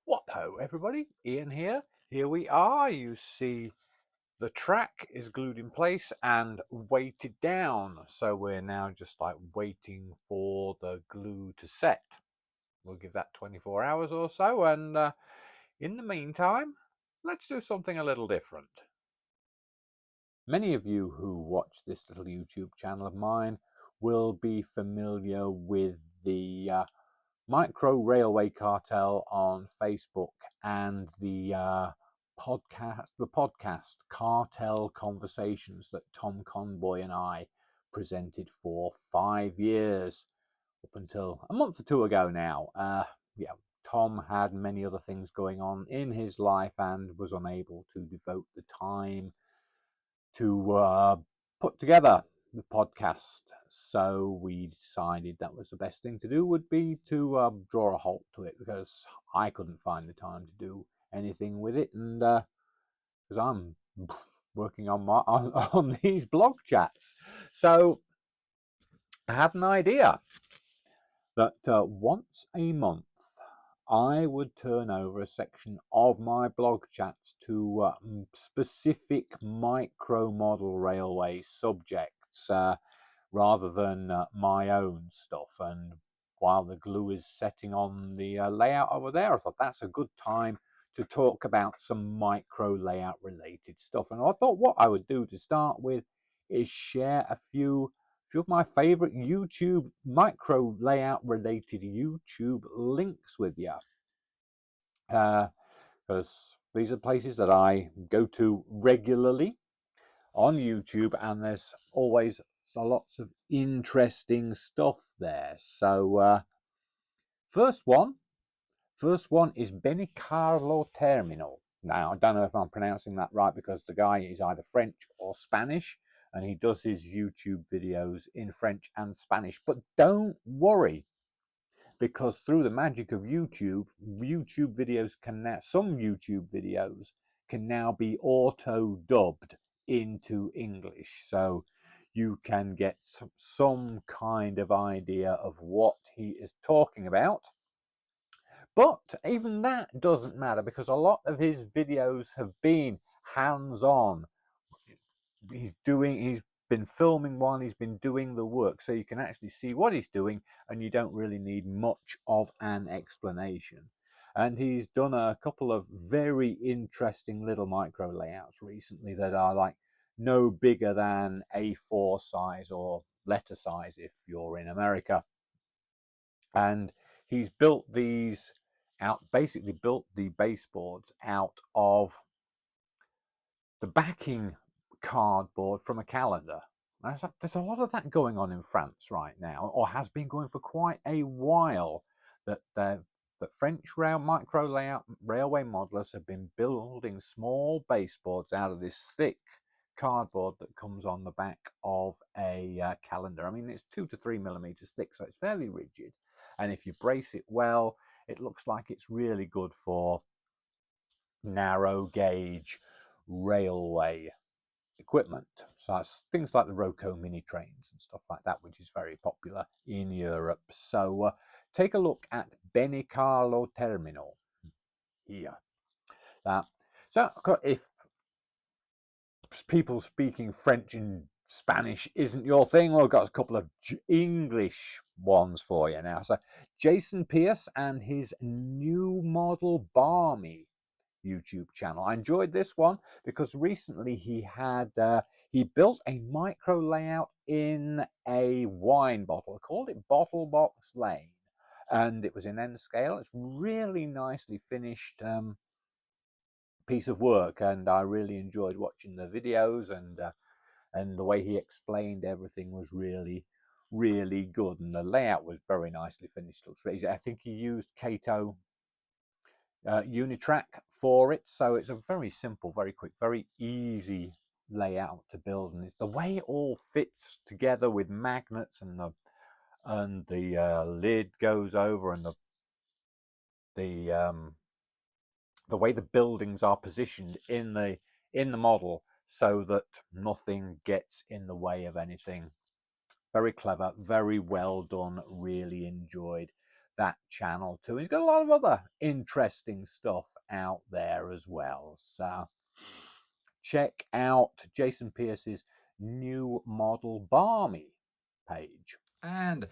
What ho, everybody? Ian here. Here we are. You see the track is glued in place and weighted down. So we're now just like waiting for the glue to set. We'll give that 24 hours or so. And in the meantime, let's do something a little different. Many of you who watch this little YouTube channel of mine will be familiar with the Micro Railway Cartel on Facebook and the podcast Cartel Conversations that Tom Conboy and I presented for 5 years, up until a month or two ago now. Tom had many other things going on in his life and was unable to devote the time to put together the podcast. So we decided that was the best thing to do would be to draw a halt to it, because I couldn't find the time to do anything with it, and because I'm working on on these blog chats. So I had an idea that once a month I would turn over a section of my blog chats to specific micro model railway subjects rather than my own stuff. And while the glue is setting on the layout over there, I thought that's a good time to talk about some micro layout related stuff. And I thought what I would do to start with is share a few of my favorite YouTube micro layout related YouTube links with you, because these are places that I go to regularly on YouTube, and there's always lots of interesting stuff there. So first one is Carlo Terminal. Now, I don't know if I'm pronouncing that right, because the guy is either French or Spanish, and he does his YouTube videos in French and Spanish. But don't worry, because through the magic of YouTube, some YouTube videos can now be auto-dubbed into English. So you can get some kind of idea of what he is talking about. But even that doesn't matter, because a lot of his videos have been hands-on. He's been filming while he's been doing the work, so you can actually see what he's doing, and you don't really need much of an explanation. And he's done a couple of very interesting little micro layouts recently that are like no bigger than A4 size, or letter size if you're in America. And he's built these out, basically built the baseboards out of the backing cardboard from a calendar. There's a lot of that going on in France right now, or has been going for quite a while, that French micro layout railway modelers have been building small baseboards out of this thick cardboard that comes on the back of a calendar. I mean, it's 2 to 3 millimeters thick, so it's fairly rigid. And if you brace it well, it looks like it's really good for narrow gauge railway equipment. So it's things like the Roco mini trains and stuff like that, which is very popular in Europe. So take a look at Carlo Terminal here. So if people speaking French and Spanish isn't your thing, well, I've got a couple of English ones for you now. So Jason Pierce and his new model Barmy YouTube channel. I enjoyed this one because recently he built a micro layout in a wine bottle. I called it Bottle Box Lane, and it was in N scale. It's really nicely finished piece of work, and I really enjoyed watching the videos, and the way he explained everything was really good, and the layout was very nicely finished. I think he used Kato Unitrack for it, so it's a very simple, very quick, very easy layout to build, and it's the way it all fits together with magnets, and the lid goes over, and the way the buildings are positioned in the model, so that nothing gets in the way of anything. Very clever, very well done, really enjoyed that channel too. He's got a lot of other interesting stuff out there as well. So check out Jason Pierce's new model Barmy page. And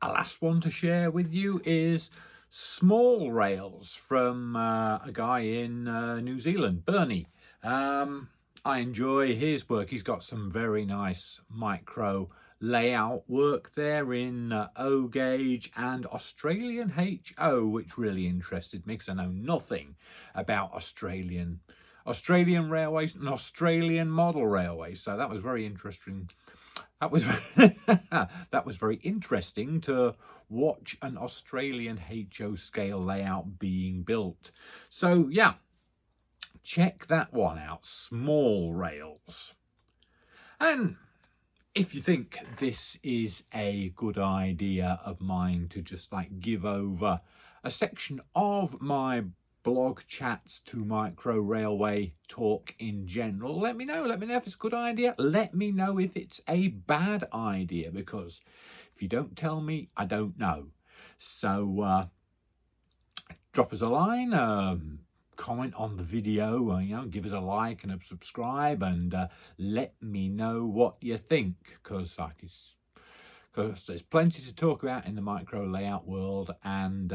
a last one to share with you is small rails from a guy in New Zealand, Barmy. I enjoy his work. He's got some very nice micro layout work there in O gauge and Australian HO, which really interested me because I know nothing about Australian railways and Australian model railways. So that was very interesting. That was that was very interesting to watch an Australian HO scale layout being built. So yeah, check that one out, small rails. And if you think this is a good idea of mine to just like give over a section of my blog chats to micro railway talk in general, let me know if it's a good idea. Let me know if it's a bad idea, because if you don't tell me, I don't know. So drop us a line, comment on the video, give us a like and a subscribe, and let me know what you think, because there's plenty to talk about in the micro layout world, and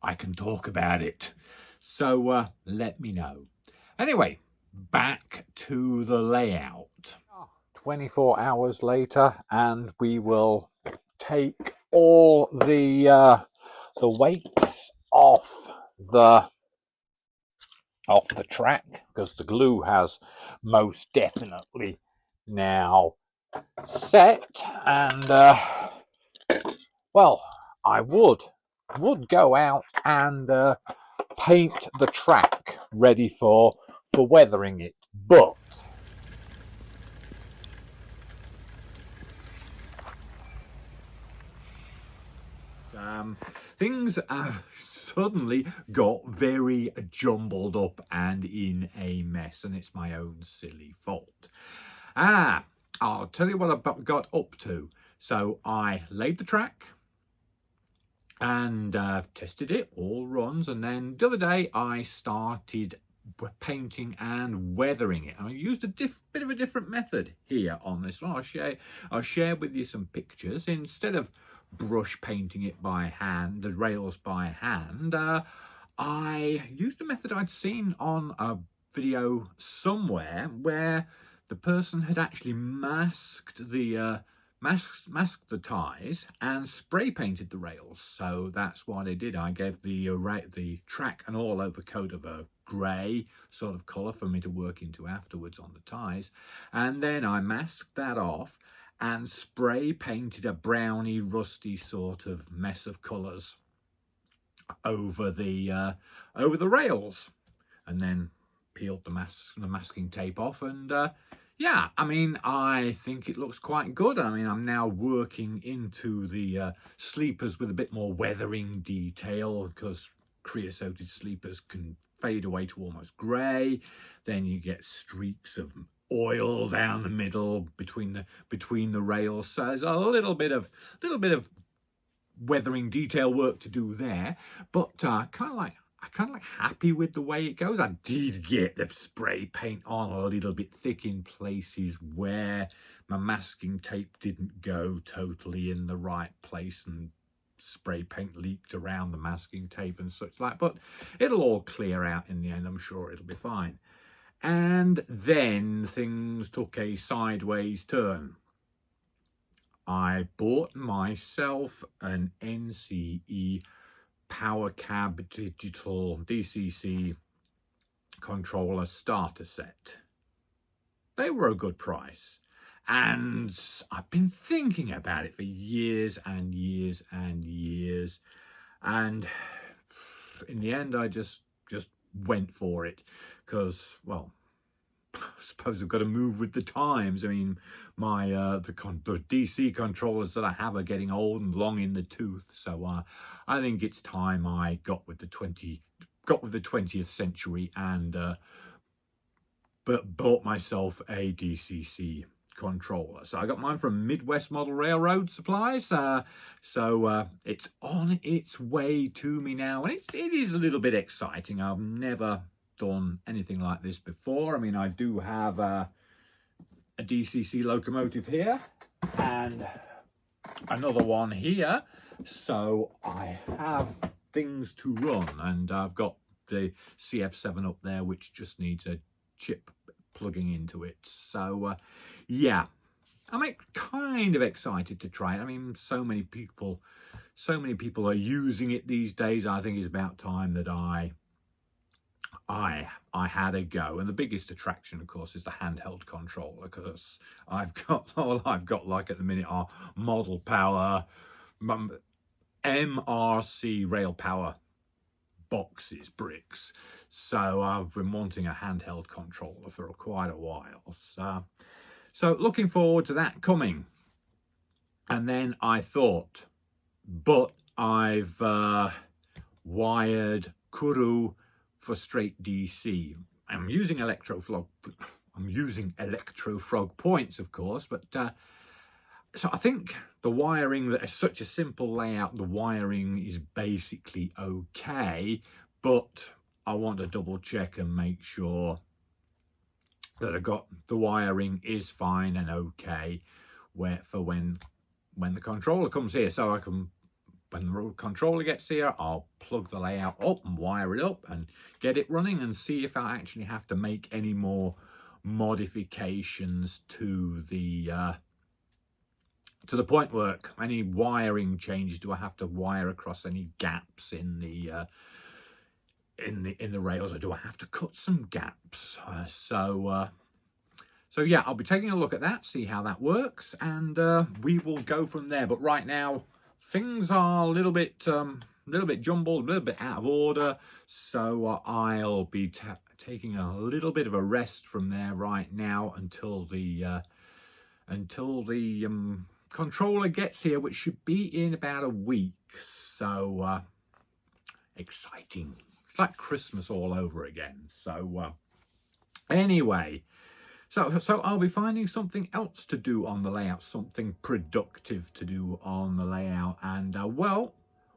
I can talk about it. So let me know. Anyway, back to the layout. 24 hours later, and we will take all the weights off the track, because the glue has most definitely now set. And well, I would go out and paint the track ready for weathering it, but things suddenly got very jumbled up and in a mess, and it's my own silly fault. I'll tell you what I got up to. So I laid the track and tested it, all runs, and then the other day I started painting and weathering it. I used a bit of a different method here on this one. I'll share with you some pictures. Instead of brush painting it by hand, the rails by hand, I used a method I'd seen on a video somewhere where the person had actually masked the ties and spray painted the rails. So that's what I did. I gave the track an all over coat of a grey sort of colour for me to work into afterwards on the ties, and then I masked that off and spray painted a browny rusty sort of mess of colours over the rails, and then peeled the masking tape off, and yeah, I mean, I think it looks quite good. I mean, I'm now working into the sleepers with a bit more weathering detail, because creosoted sleepers can fade away to almost grey. Then you get streaks of oil down the middle between the rails. So there's a little bit of weathering detail work to do there, but kind of like happy with the way it goes. I did get the spray paint on a little bit thick in places where my masking tape didn't go totally in the right place, and spray paint leaked around the masking tape and such like, but it'll all clear out in the end. I'm sure it'll be fine. And then things took a sideways turn. I bought myself an NCE Power Cab Digital DCC controller starter set. They were a good price, and I've been thinking about it for years and years and years, and in the end I just went for it, because, well, I suppose I've got to move with the times. I mean, my the DC controllers that I have are getting old and long in the tooth, so I think it's time I got with the 20th century and but bought myself a DCC controller. So I got mine from Midwest Model Railroad Supplies. So it's on its way to me now, and it is a little bit exciting. I've never done anything like this before. I mean, I do have a DCC locomotive here and another one here, so I have things to run, and I've got the CF7 up there which just needs a chip plugging into it. So yeah, I'm kind of excited to try it. I mean, so many people are using it these days. I think it's about time that I had a go. And the biggest attraction, of course, is the handheld controller, because all I've got like at the minute are Model Power, MRC rail power boxes, bricks. So I've been wanting a handheld controller for quite a while. So looking forward to that coming. And then I thought, but I've wired Kuru for straight DC. I'm using electrofrog points, of course, but so I think the wiring, that is such a simple layout, the wiring is basically okay, but I want to double check and make sure that I got the wiring is fine and okay for when the controller comes here. So I can, when the controller gets here, I'll plug the layout up and wire it up and get it running, and see if I actually have to make any more modifications to the point work. Any wiring changes? Do I have to wire across any gaps in the rails, or do I have to cut some gaps? So yeah, I'll be taking a look at that, see how that works, and we will go from there. But right now, things are a little bit jumbled, a little bit out of order. So I'll be taking a little bit of a rest from there right now until the controller gets here, which should be in about a week. So exciting. It's like Christmas all over again. So anyway, so I'll be finding something else to do on the layout, something productive to do on the layout. And well,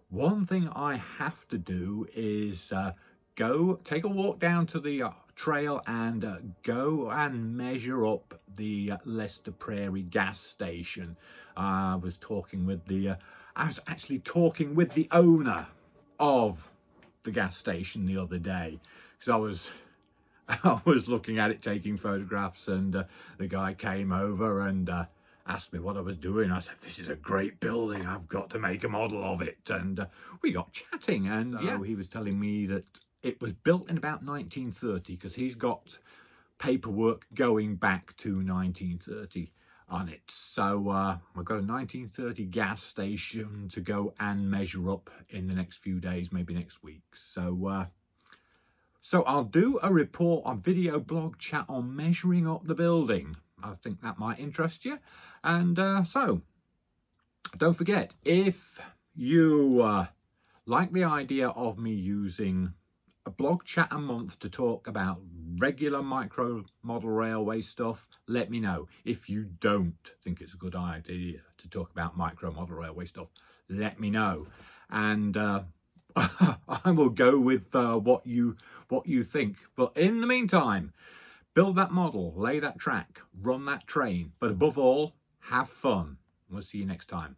one thing I have to do is go take a walk down to the trail and go and measure up the Leicester Prairie gas station. I was actually talking with the owner of the gas station the other day, because I was looking at it, taking photographs, and the guy came over and asked me what I was doing. I said, this is a great building, I've got to make a model of it. And we got chatting, and so, yeah, he was telling me that it was built in about 1930, because he's got paperwork going back to 1930 on it. So I've got a 1930 gas station to go and measure up in the next few days, maybe next week. So I'll do a report, a video blog chat on measuring up the building. I think that might interest you. And so don't forget, if you like the idea of me using a blog chat a month to talk about regular micro model railway stuff, let me know. If you don't think it's a good idea to talk about micro model railway stuff, let me know. And I will go with what you think. But in the meantime, build that model, lay that track, run that train, but above all, have fun. We'll see you next time.